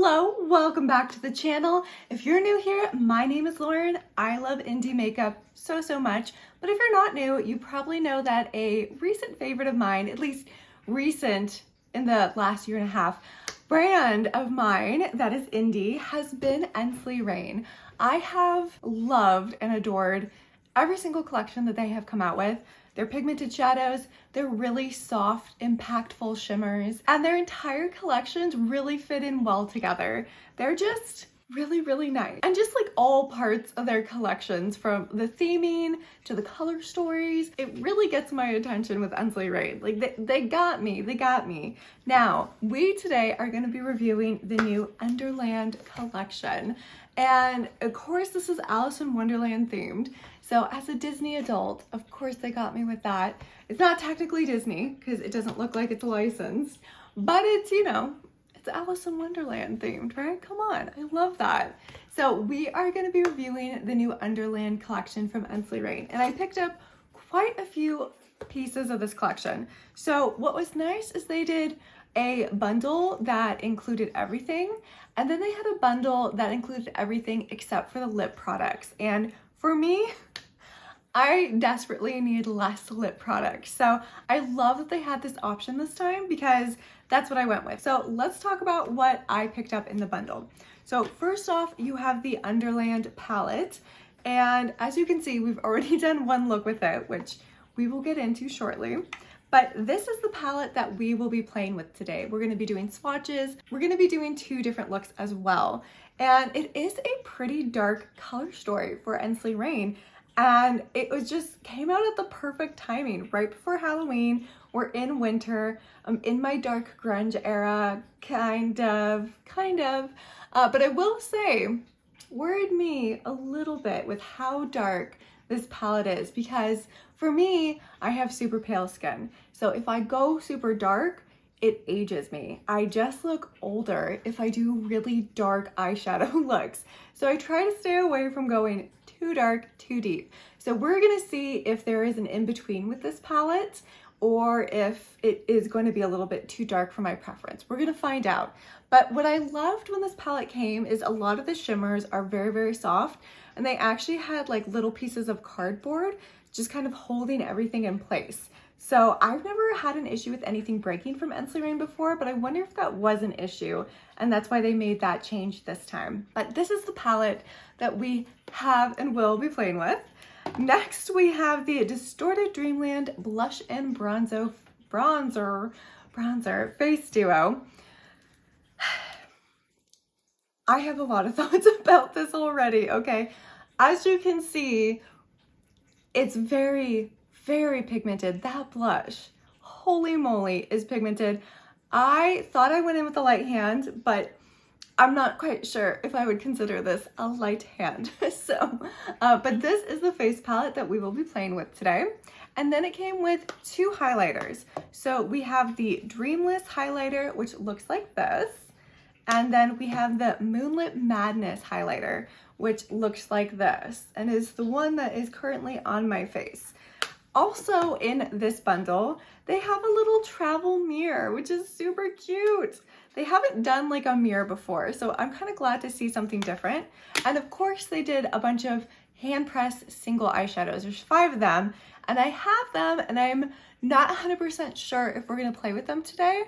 Hello, welcome back to the channel. If you're new here, my name is Lauren. I love indie makeup so much, but if you're not new, you probably know that a recent favorite of mine, at least recent in the last year and a half, brand of mine that is indie has been Ensley Reign. I have loved and adored every single collection that they have come out with. They're pigmented shadows, they're really soft, impactful shimmers, and their entire collections really fit in well together. They're just really nice. And just like all parts of their collections, from the theming to the color stories, it really gets my attention with Ensley Reign. Like they got me. Now, we today are going to be reviewing the new Underland collection. And of course, this is Alice in Wonderland themed. So as a Disney adult, of course they got me with that. It's not technically Disney because it doesn't look like it's licensed, but it's, you know, it's Alice in Wonderland themed, right? Come on, I love that. So we are going to be reviewing the new Underland collection from Ensley Reign, and I picked up quite a few pieces of this collection. So what was nice is they did a bundle that included everything, and then they had a bundle that included everything except for the lip products. And for me, I desperately need less lip products. So I love that they had this option this time because that's what I went with. So let's talk about what I picked up in the bundle. So first off, you have the Underland palette. And as you can see, we've already done one look with it, which we will get into shortly. But this is the palette that we will be playing with today. We're going to be doing swatches. We're going to be doing two different looks as well. And it is a pretty dark color story for Ensley Reign. And it was just came out at the perfect timing, right before Halloween. We're in winter. I'm in my dark grunge era, kind of. But I will say, worried me a little bit with how dark this palette is, because for me, I have super pale skin. So if I go super dark, it ages me. I just look older if I do really dark eyeshadow looks. So I try to stay away from going too dark, too deep. So we're gonna see if there is an in-between with this palette, or if it is going to be a little bit too dark for my preference. We're gonna find out. But what I loved when this palette came is a lot of the shimmers are very soft, and they actually had like little pieces of cardboard just kind of holding everything in place. So I've never had an issue with anything breaking from Ensley Reign before, but I wonder if that was an issue, and that's why they made that change this time. But this is the palette that we have and will be playing with. Next, we have the Distorted Dreamland Blush and Bronzer Face Duo. I have a lot of thoughts about this already, okay? As you can see, it's very pigmented. That blush, holy moly, is pigmented. I thought I went in with a light hand, but I'm not quite sure if I would consider this a light hand. But this is the face palette that we will be playing with today. And then it came with two highlighters. So we have the Dreamless highlighter, which looks like this. And then we have the Moonlit Madness highlighter, which looks like this, and is the one that is currently on my face. Also in this bundle, they have a little travel mirror, which is super cute. They haven't done like a mirror before, so I'm kind of glad to see something different. And of course, they did a bunch of hand-pressed single eyeshadows. There's 5 of them, and I have them, and I'm not 100% sure if we're gonna play with them today.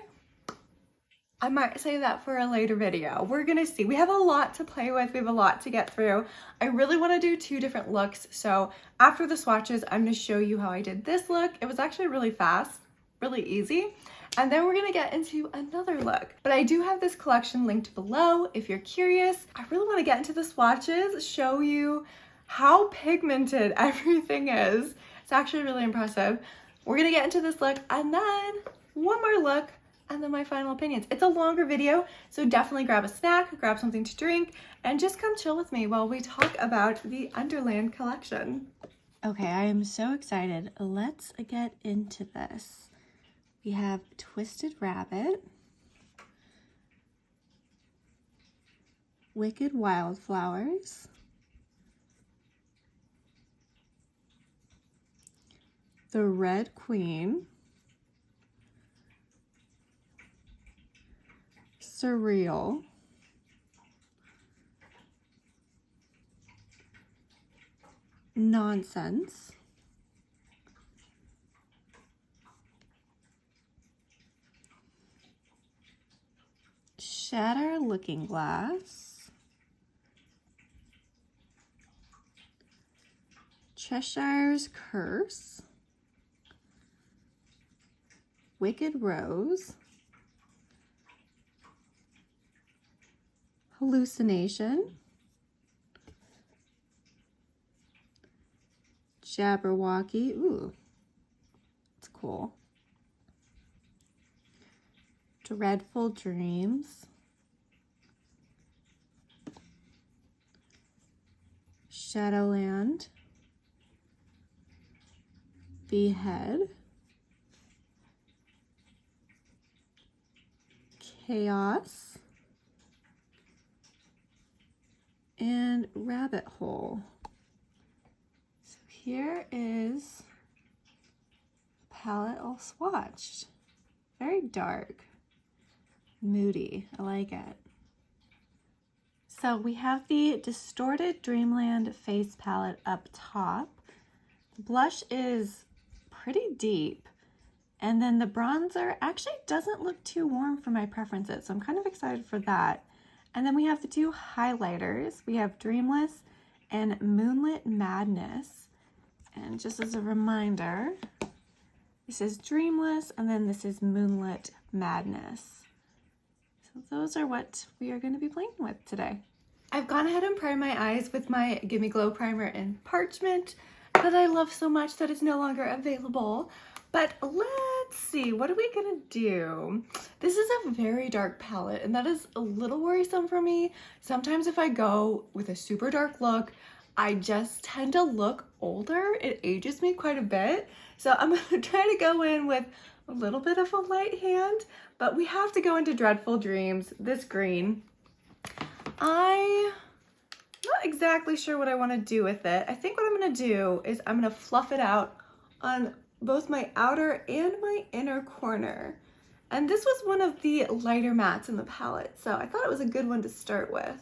I might save that for a later video. We're gonna see. We have a lot to play with. We have a lot to get through. I really wanna do 2 different looks. So after the swatches, I'm gonna show you how I did this look. It was actually really fast, really easy. And then we're gonna get into another look. But I do have this collection linked below if you're curious. I really wanna get into the swatches, show you how pigmented everything is. It's actually really impressive. We're gonna get into this look, and then one more look, and then my final opinions. It's a longer video, so definitely grab a snack, grab something to drink, and just come chill with me while we talk about the Underland collection. Okay, I am so excited. Let's get into this. We have Twisted Rabbit, Wicked Wildflowers, The Red Queen, Surreal, Nonsense. Shatter Looking Glass. Cheshire's Curse. Wicked Rose. Hallucination. Jabberwocky. Ooh, it's cool. Dreadful Dreams. Shadowland. Behead. Chaos. And Rabbit Hole. So here is the palette all swatched. Very dark, moody. I like it. So we have the Distorted Dreamland face palette up top. The blush is pretty deep. And then the bronzer actually doesn't look too warm for my preferences, so I'm kind of excited for that. And then we have the two highlighters. We have Dreamless and Moonlit Madness. And just as a reminder, this is Dreamless and then this is Moonlit Madness. So those are what we are going to be playing with today. I've gone ahead and primed my eyes with my Gimme Glow primer in Parchment that I love so much that it's no longer available. But let's see, what are we gonna do? This is a very dark palette and that is a little worrisome for me. Sometimes if I go with a super dark look, I just tend to look older. It ages me quite a bit. So I'm gonna try to go in with a little bit of a light hand, but we have to go into Dreadful Dreams, this green. I'm not exactly sure what I wanna do with it. I think what I'm gonna do is I'm gonna fluff it out on both my outer and my inner corner. And this was one of the lighter mattes in the palette, so I thought it was a good one to start with.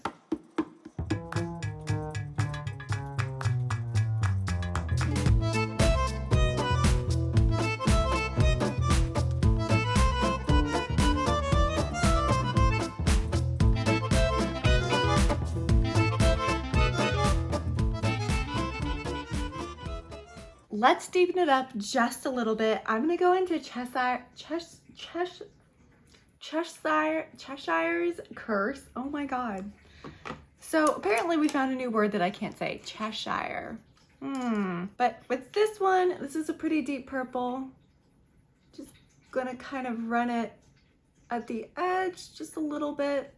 Let's deepen it up just a little bit. I'm gonna go into Cheshire's Curse. Oh my God. So apparently we found a new word that I can't say, Cheshire. But with this one, this is a pretty deep purple. Just gonna kind of run it at the edge just a little bit.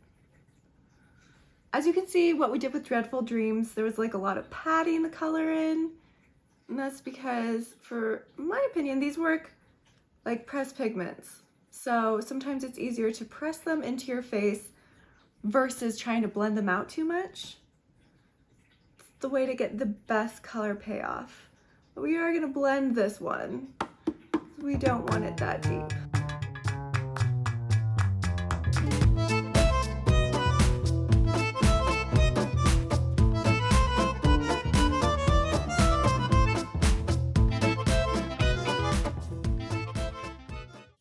As you can see, what we did with Dreadful Dreams, there was like a lot of patting the color in. And that's because, for my opinion, these work like pressed pigments. So sometimes it's easier to press them into your face versus trying to blend them out too much. It's the way to get the best color payoff. But we are gonna blend this one. We don't want it that deep.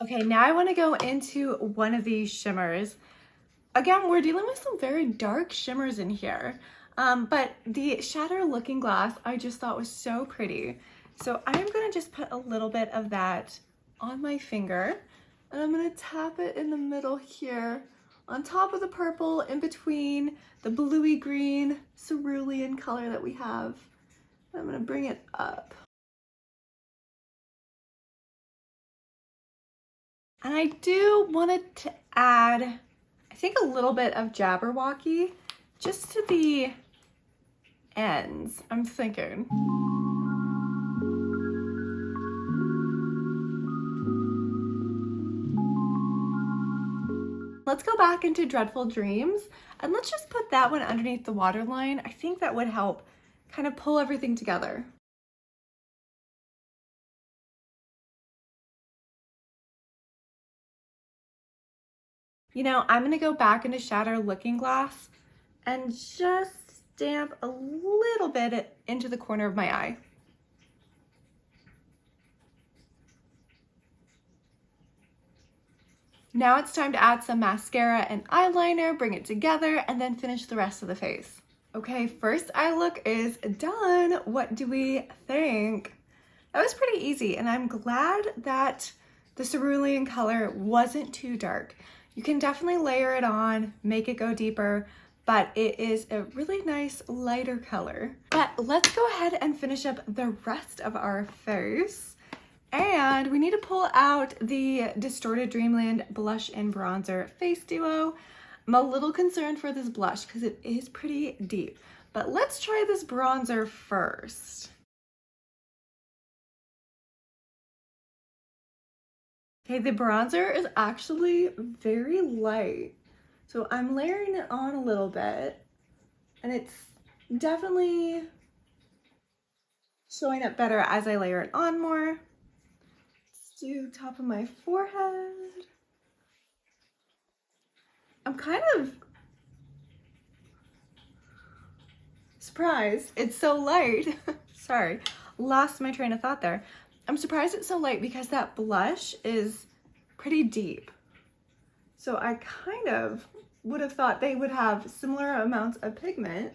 Okay, now I want to go into one of these shimmers. Again, we're dealing with some very dark shimmers in here, but the Shatter Looking Glass I just thought was so pretty. So I'm going to just put a little bit of that on my finger, and I'm going to tap it in the middle here, on top of the purple, in between the bluey green cerulean color that we have. I'm going to bring it up. And I do want to add, I think, a little bit of Jabberwocky just to the ends, I'm thinking. Let's go back into Dreadful Dreams and let's just put that one underneath the waterline. I think that would help kind of pull everything together. You know, I'm gonna go back into Shatter Looking Glass and just stamp a little bit into the corner of my eye. Now it's time to add some mascara and eyeliner, bring it together, and then finish the rest of the face. Okay, first eye look is done. What do we think? That was pretty easy, and I'm glad that the cerulean color wasn't too dark. You can definitely layer it on, make it go deeper, but it is a really nice lighter color. But let's go ahead and finish up the rest of our face. And we need to pull out the Distorted Dreamland Blush and Bronzer Face Duo. I'm a little concerned for this blush because it is pretty deep, but let's try this bronzer first. Okay, the bronzer is actually very light. So I'm layering it on a little bit, and it's definitely showing up better as I layer it on more. Let's do top of my forehead. I'm kind of surprised it's so light. Sorry, lost my train of thought there. I'm surprised it's so light because that blush is pretty deep. So I kind of would have thought they would have similar amounts of pigment.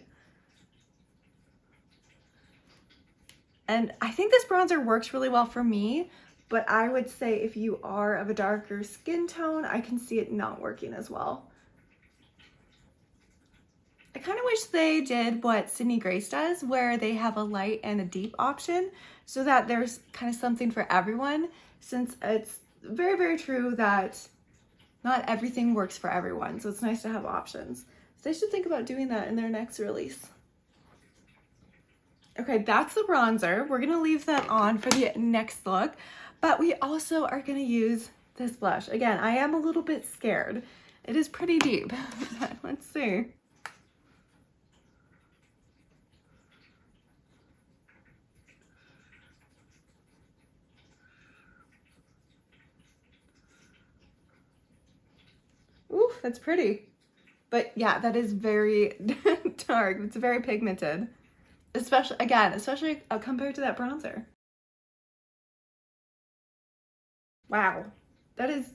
And I think this bronzer works really well for me, but I would say if you are of a darker skin tone, I can see it not working as well. I kind of wish they did what Sydney Grace does, where they have a light and a deep option so that there's kind of something for everyone, since it's very, very true that not everything works for everyone. So it's nice to have options. So they should think about doing that in their next release. Okay, that's the bronzer. We're gonna leave that on for the next look, but we also are gonna use this blush. Again, I am a little bit scared. It is pretty deep. Let's see. Oof, that's pretty. But yeah, that is very dark. It's very pigmented. Especially compared to that bronzer. Wow, that is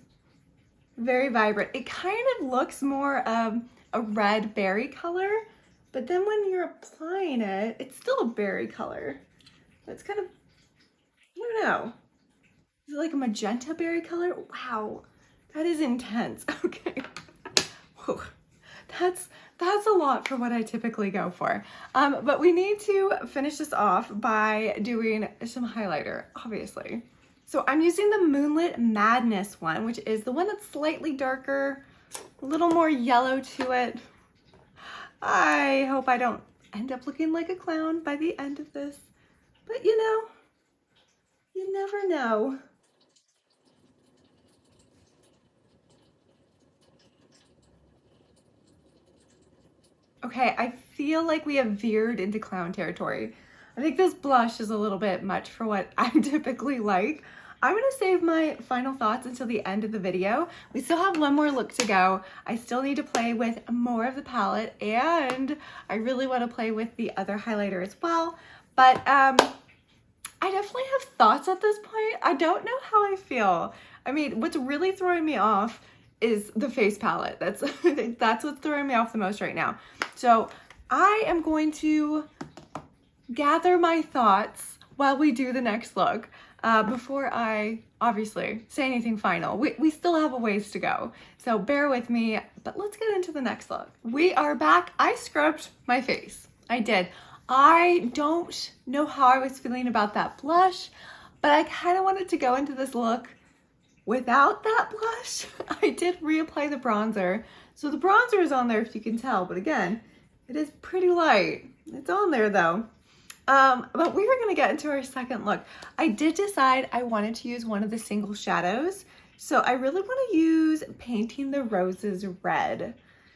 very vibrant. It kind of looks more a red berry color, but then when you're applying it, it's still a berry color. It's kind of, I don't know. Is it like a magenta berry color? Wow, that is intense. Okay. Whew. That's a lot for what I typically go for. But we need to finish this off by doing some highlighter, obviously. So I'm using the Moonlit Madness one, which is the one that's slightly darker, a little more yellow to it. I hope I don't end up looking like a clown by the end of this, but you know, you never know. Okay, I feel like we have veered into clown territory. I think this blush is a little bit much for what I typically like. I'm gonna save my final thoughts until the end of the video. We still have one more look to go. I still need to play with more of the palette, and I really wanna play with the other highlighter as well. But I definitely have thoughts at this point. I don't know how I feel. I mean, what's really throwing me off is the face palette. That's what's throwing me off the most right now. So I am going to gather my thoughts while we do the next look before I obviously say anything final. We still have a ways to go, so bear with me, but let's get into the next look. We are back. I scrubbed my face. I did. I don't know how I was feeling about that blush, but I kind of wanted to go into this look without that blush. I did reapply the bronzer. So the bronzer is on there if you can tell, but again, it is pretty light. It's on there though. But we were gonna get into our second look. I did decide I wanted to use one of the single shadows. So I really wanna use Painting the Roses Red.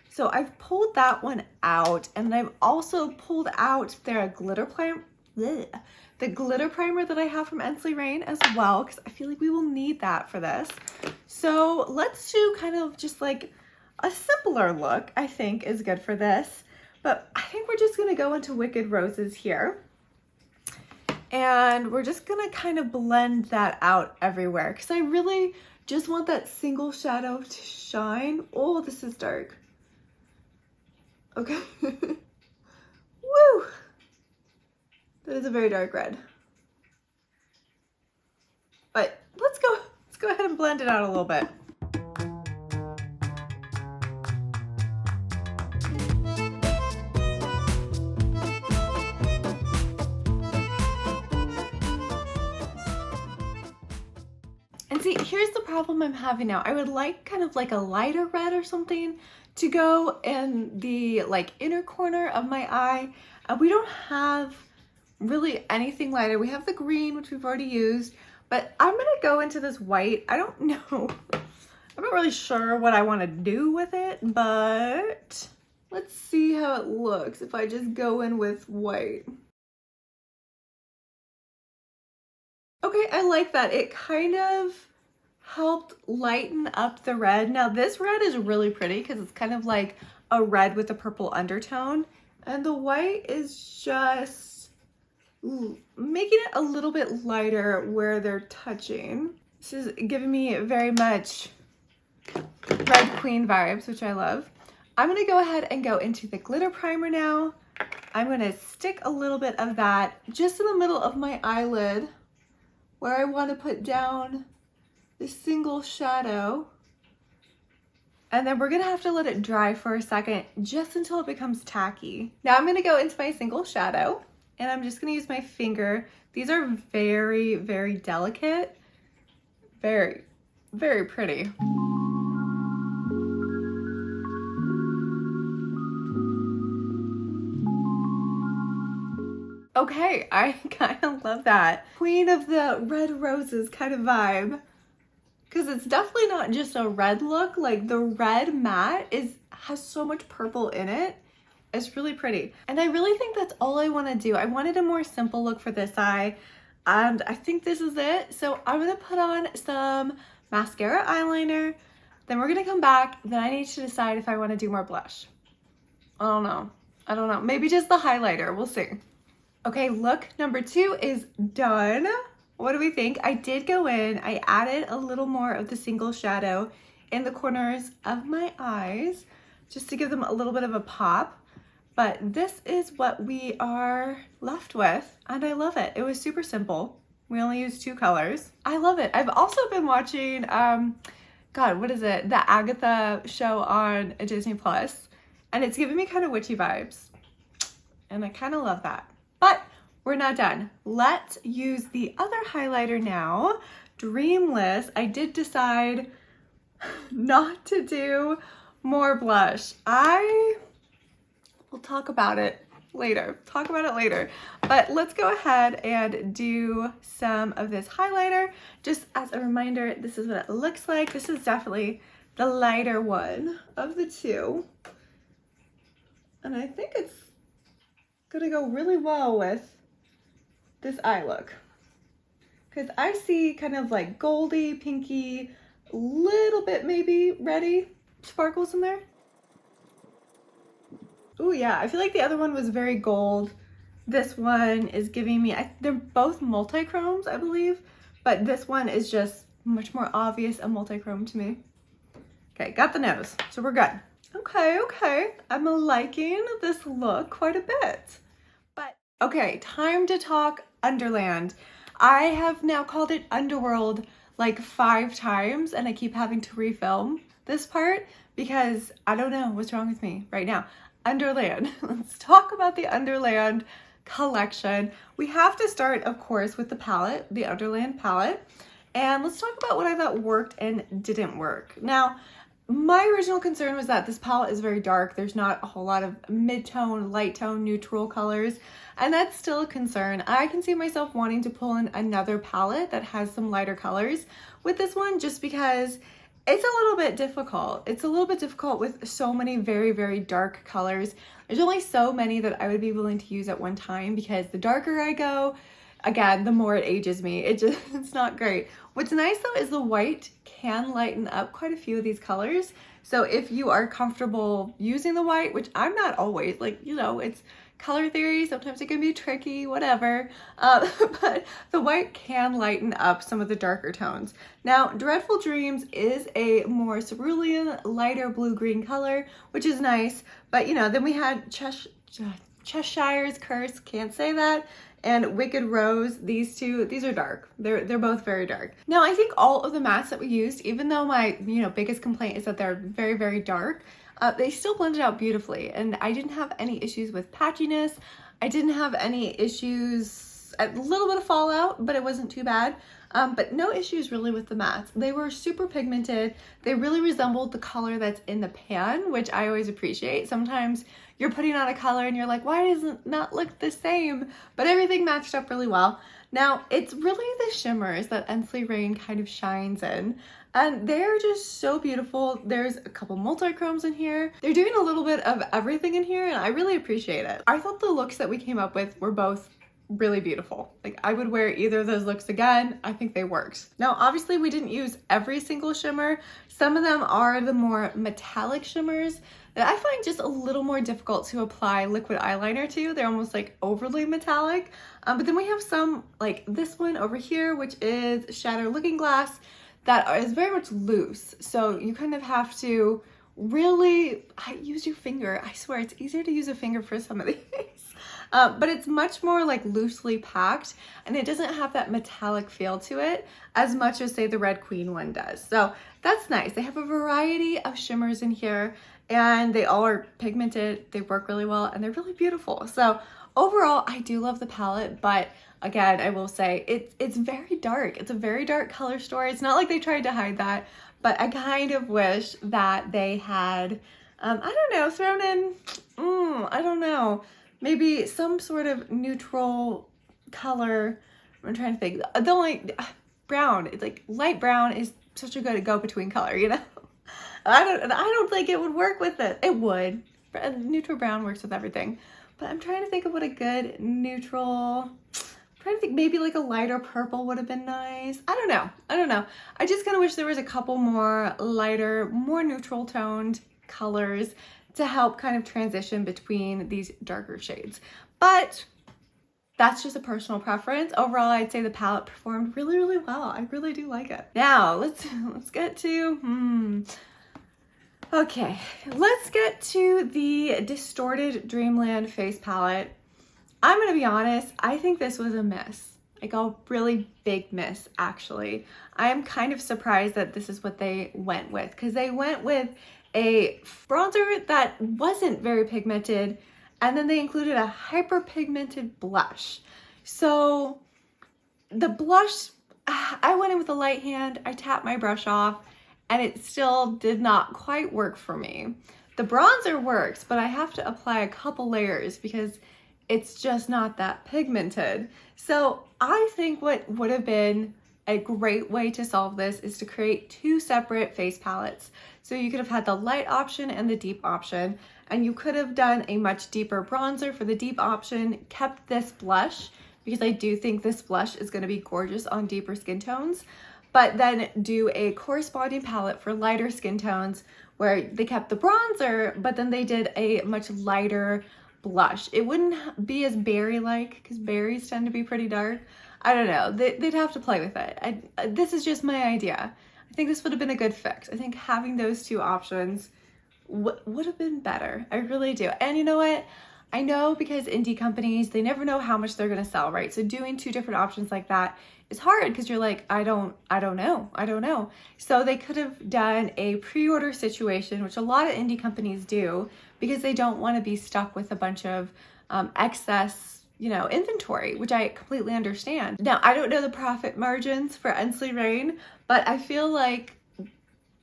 So I've pulled that one out, and I've also pulled out their glitter primer. The glitter primer that I have from Ensley Reign as well, because I feel like we will need that for this. So let's do kind of just like a simpler look, I think is good for this. But I think we're just gonna go into Wicked Roses here. And we're just gonna kind of blend that out everywhere because I really just want that single shadow to shine. Oh, this is dark. Okay. Woo! That is a very dark red. But let's go ahead and blend it out a little bit. And see, here's the problem I'm having now. I would like kind of like a lighter red or something to go in the like inner corner of my eye. We don't have really anything lighter. We have the green, which we've already used, but I'm gonna go into this white. I don't know. I'm not really sure what I want to do with it, but let's see how it looks if I just go in with white. Okay, I like that. It kind of helped lighten up the red. Now this red is really pretty because it's kind of like a red with a purple undertone, and the white is just making it a little bit lighter where they're touching. This is giving me very much Red Queen vibes, which I love. I'm gonna go ahead and go into the glitter primer now. I'm gonna stick a little bit of that just in the middle of my eyelid where I want to put down the single shadow. And then we're gonna have to let it dry for a second just until it becomes tacky. Now I'm gonna go into my single shadow and I'm just gonna use my finger. These are very, very delicate. Very, very pretty. Okay, I kind of love that. Queen of the red roses kind of vibe. Because it's definitely not just a red look. Like the red matte has so much purple in it. It's really pretty. And I really think that's all I want to do. I wanted a more simple look for this eye. And I think this is it. So I'm going to put on some mascara eyeliner. Then we're going to come back. Then I need to decide if I want to do more blush. I don't know. Maybe just the highlighter. We'll see. Okay, look number 2 is done. What do we think? I did go in, I added a little more of the single shadow in the corners of my eyes just to give them a little bit of a pop. But this is what we are left with, and I love it. It was super simple. We only used 2 colors. I love it. I've also been watching, God, what is it? The Agatha show on Disney Plus, and it's giving me kind of witchy vibes, and I kind of love that. But we're not done. Let's use the other highlighter now, Dreamless. I did decide not to do more blush. I will talk about it later. But let's go ahead and do some of this highlighter. Just as a reminder, this is what it looks like. This is definitely the lighter one of the 2. And I think it's gonna go really well with this eye look because I see kind of like goldy, pinky, little bit maybe reddy sparkles in there. Oh yeah, I feel like the other one was very gold. This one is giving me, they're both multi-chromes, I believe, but this one is just much more obvious a multi-chrome to me. Okay, got the nose, so we're good. Okay, I'm liking this look quite a bit. But okay, time to talk Underland. I have now called it Underworld like 5 times and I keep having to refilm this part because I don't know what's wrong with me right now. Underland. Let's talk about the Underland collection. We have to start, of course, with the palette, the Underland palette. And let's talk about what I thought worked and didn't work. Now, my original concern was that this palette is very dark. There's not a whole lot of mid-tone, light tone, neutral colors, and that's still a concern. I can see myself wanting to pull in another palette that has some lighter colors with this one just because it's a little bit difficult. It's a little bit difficult with so many very, very dark colors. There's only so many that I would be willing to use at one time because the darker I go, again, the more it ages me. It's not great. What's nice though is the white can lighten up quite a few of these colors. So if you are comfortable using the white, which I'm not always, like, you know, it's color theory, sometimes it can be tricky, whatever, but the white can lighten up some of the darker tones. Now, Dreadful Dreams is a more cerulean, lighter blue-green color, which is nice, but you know, then we had Cheshire's Curse, can't say that, and Wicked Rose. These two, these are dark. They're both very dark. Now, I think all of the mattes that we used, even though my, you know, biggest complaint is that they're very, very dark, they still blended out beautifully, and I didn't have any issues with patchiness. I didn't have any issues, a little bit of fallout, but it wasn't too bad. But no issues really with the mattes. They were super pigmented. They really resembled the color that's in the pan, which I always appreciate. Sometimes you're putting on a color and you're like, why does it not look the same? But everything matched up really well. Now, it's really the shimmers that Ensley Reign kind of shines in. And they're just so beautiful. There's a couple multi-chromes in here. They're doing a little bit of everything in here, and I really appreciate it. I thought the looks that we came up with were both really beautiful. Like, I would wear either of those looks again. I think they worked. Now, obviously we didn't use every single shimmer. Some of them are the more metallic shimmers that I find just a little more difficult to apply liquid eyeliner to. They're almost like overly metallic. But then we have some like this one over here, which is Shadow Looking Glass, that is very much loose. So you kind of have to really use your finger. I swear it's easier to use a finger for some of these. But it's much more like loosely packed, and it doesn't have that metallic feel to it as much as say the Red Queen one does. So that's nice. They have a variety of shimmers in here, and they all are pigmented. They work really well, and they're really beautiful. So overall, I do love the palette, but again, I will say it's very dark. It's a very dark color story. It's not like they tried to hide that, but I kind of wish that they had, I don't know, thrown in, I don't know, maybe some sort of neutral color. I'm trying to think. The only brown, it's like light brown is such a good go-between color, you know? I don't think it would work with it. It would. Neutral brown works with everything. But I'm trying to think of what a good neutral, I'm trying to think maybe like a lighter purple would have been nice. I don't know. I just kind of wish there was a couple more lighter, more neutral toned colors to help kind of transition between these darker shades. But that's just a personal preference. Overall, I'd say the palette performed really, really well. I really do like it. Now, let's get to, okay, let's get to the Distorted Dreamland face palette. I'm gonna be honest, I think this was a miss. Like a really big miss, actually. I am kind of surprised that this is what they went with, because they went with a bronzer that wasn't very pigmented, and then they included a hyper pigmented blush. So the blush, I went in with a light hand, I tapped my brush off, and it still did not quite work for me. The bronzer works, but I have to apply a couple layers because it's just not that pigmented. So I think what would have been a great way to solve this is to create two separate face palettes. So you could have had the light option and the deep option, and you could have done a much deeper bronzer for the deep option, kept this blush, because I do think this blush is gonna be gorgeous on deeper skin tones, but then do a corresponding palette for lighter skin tones where they kept the bronzer, but then they did a much lighter blush. It wouldn't be as berry-like, because berries tend to be pretty dark. I don't know, they'd have to play with it. This is just my idea. I think this would have been a good fix. I think having those two options would have been better. I really do. And you know what? I know because indie companies, they never know how much they're gonna sell, right? So doing two different options like that is hard because you're like, I don't know. So they could have done a pre-order situation, which a lot of indie companies do because they don't want to be stuck with a bunch of excess, you know, inventory, which I completely understand. Now, I don't know the profit margins for Ensley Reign, but I feel like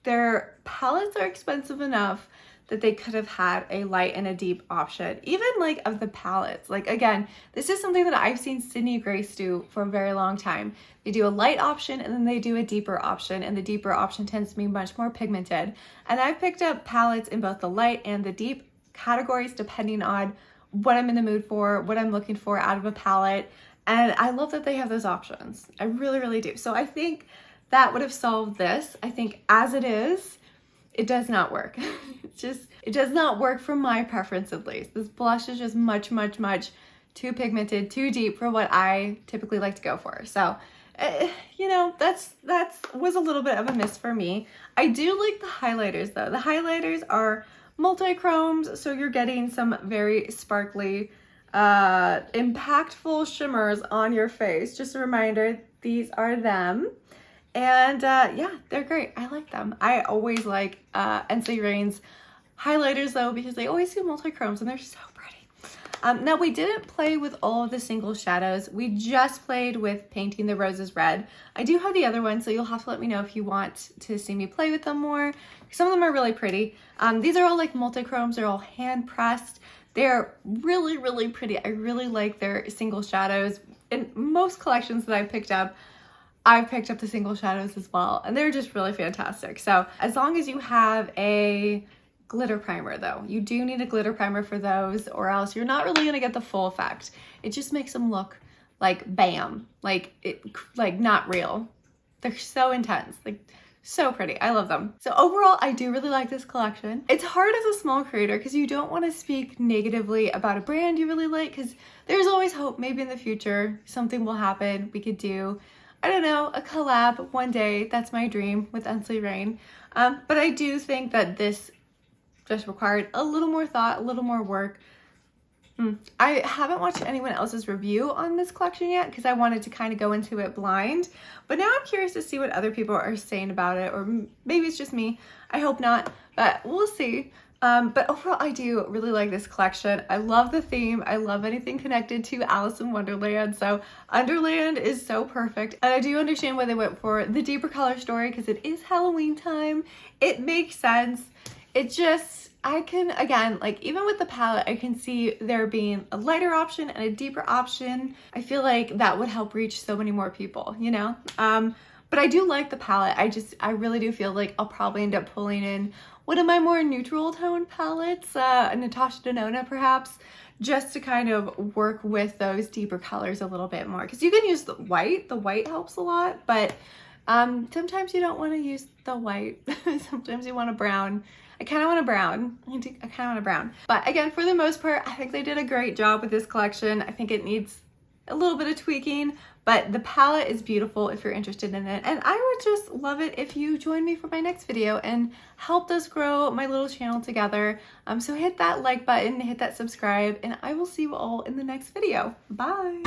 their palettes are expensive enough that they could have had a light and a deep option, even like of the palettes. Like, again, this is something that I've seen Sydney Grace do for a very long time. They do a light option and then they do a deeper option, and the deeper option tends to be much more pigmented. And I've picked up palettes in both the light and the deep categories depending on what I'm in the mood for, what I'm looking for out of a palette. And I love that they have those options. I really, really do. So I think that would have solved this. I think as it is, it does not work. It does not work for my preference at least. This blush is just much, much, much too pigmented, too deep for what I typically like to go for. So, you know, that was a little bit of a miss for me. I do like the highlighters though. The highlighters are multi-chromes, so you're getting some very sparkly, impactful shimmers on your face. Just a reminder, these are them. And yeah, they're great. I like them. I always like Ensley Reign's highlighters though, because they always do multi-chromes and they're so pretty. Now we didn't play with all of the single shadows. We just played with painting the roses red. I do have the other one, so you'll have to let me know if you want to see me play with them more. Some of them are really pretty. These are all like multi-chromes. They're all hand pressed. They're really, really pretty. I really like their single shadows. In most collections that I've picked up the single shadows as well, and they're just really fantastic. So as long as you have a glitter primer though, you do need a glitter primer for those, or else you're not really gonna get the full effect. It just makes them look like bam, like not real. They're so intense, like so pretty. I love them. So overall, I do really like this collection. It's hard as a small creator because you don't want to speak negatively about a brand you really like, because there's always hope. Maybe in the future something will happen. We could do, I don't know, a collab one day. That's my dream with Ensley Reign. But I do think that this just required a little more thought, a little more work. I haven't watched anyone else's review on this collection yet because I wanted to kind of go into it blind. But now I'm curious to see what other people are saying about it, or maybe it's just me. I hope not, but we'll see. But overall, I do really like this collection. I love the theme. I love anything connected to Alice in Wonderland. So Underland is so perfect. And I do understand why they went for the deeper color story because it is Halloween time. It makes sense. It just, I can, again, like even with the palette, I can see there being a lighter option and a deeper option. I feel like that would help reach so many more people, you know? But I do like the palette. I really do feel like I'll probably end up pulling in one of my more neutral tone palettes, Natasha Denona perhaps, just to kind of work with those deeper colors a little bit more. Because you can use the white helps a lot, but sometimes you don't want to use the white. Sometimes you want a brown. I kind of want a brown. I kind of want a brown. But again, for the most part, I think they did a great job with this collection. I think it needs a little bit of tweaking, but the palette is beautiful if you're interested in it. And I would just love it if you join me for my next video and help us grow my little channel together. So hit that like button, hit that subscribe, and I will see you all in the next video. Bye.